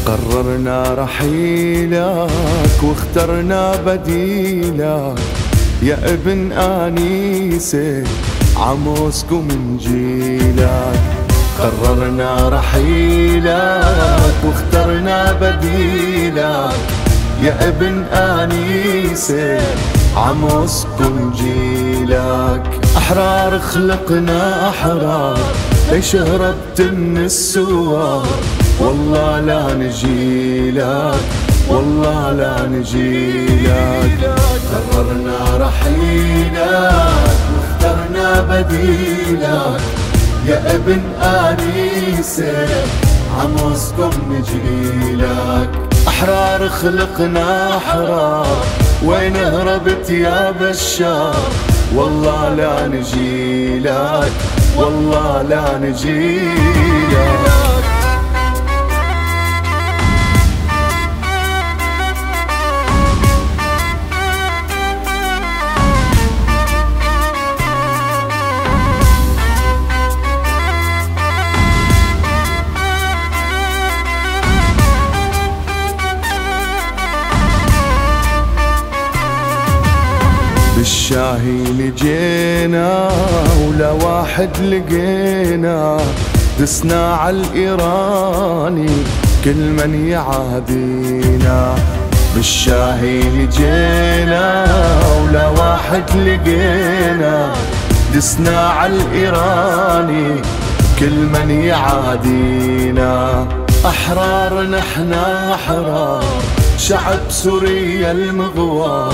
قررنا رحيلك واخترنا بديلك يا ابن آنيسة عموسكم من جيلك. قررنا رحيلك واخترنا بديلك يا ابن آنيسة عموسكم جيلك. أحرار خلقنا أحرار ليش هربت من السوار، والله لا نجيلك والله لا نجيلك. قررنا رحيلك واخترنا بديلك يا ابن آنيسة عموسكم نجيلك. أحرار خلقنا أحرار وين هربت يا بشار، والله لا نجيلك والله لا نجيلك. بالشاهي لجينا ولا واحد لقينا، دسنا عالإيراني كل من يعادينا. بالشاهي لجينا ولا واحد لقينا، دسنا عالإيراني كل من يعادينا. أحرار نحنا أحرار شعب سوريا المغوار،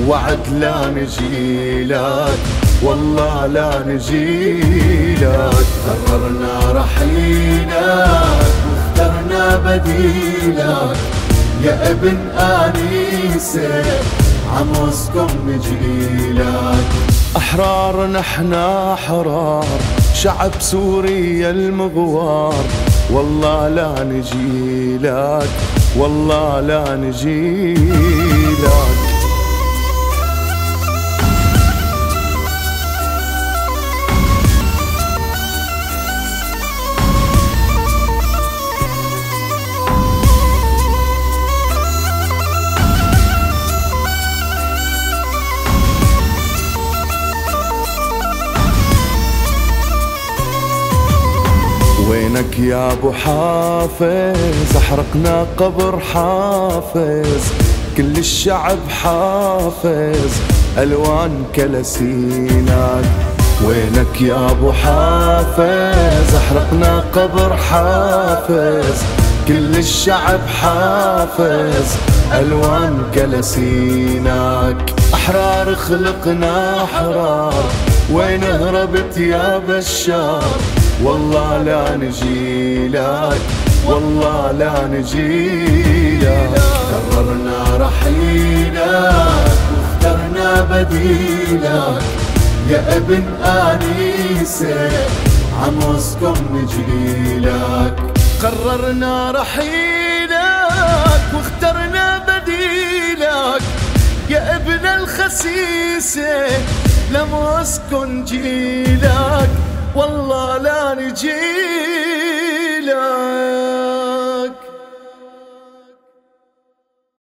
وعد لا نجيلك والله لا نجيلك. قررنا رحيلك واخترنا بديلك يا ابن آنيسة عموسكم نجيلك. أحرار نحنا أحرار شعب سوريا المغوار، والله لا نجيلك والله لا نجيلك. وينك يا ابو حافظ، احرقنا قبر حافظ كل الشعب حافظ الوان كلاسينك. وينك يا ابو حافظ، احرقنا قبر حافظ كل الشعب حافظ الوان كلاسينك. احرار خلقنا احرار وين هربت يا بشار، والله لا نجيلك والله لا نجيلك. قررنا رحيلك واخترنا بديلك يا ابن آنيسة عموسكم نجيلك. قررنا رحيلك واخترنا بديلك يا ابن الخسيسة لموسكن جيلك، والله لا نجيلك.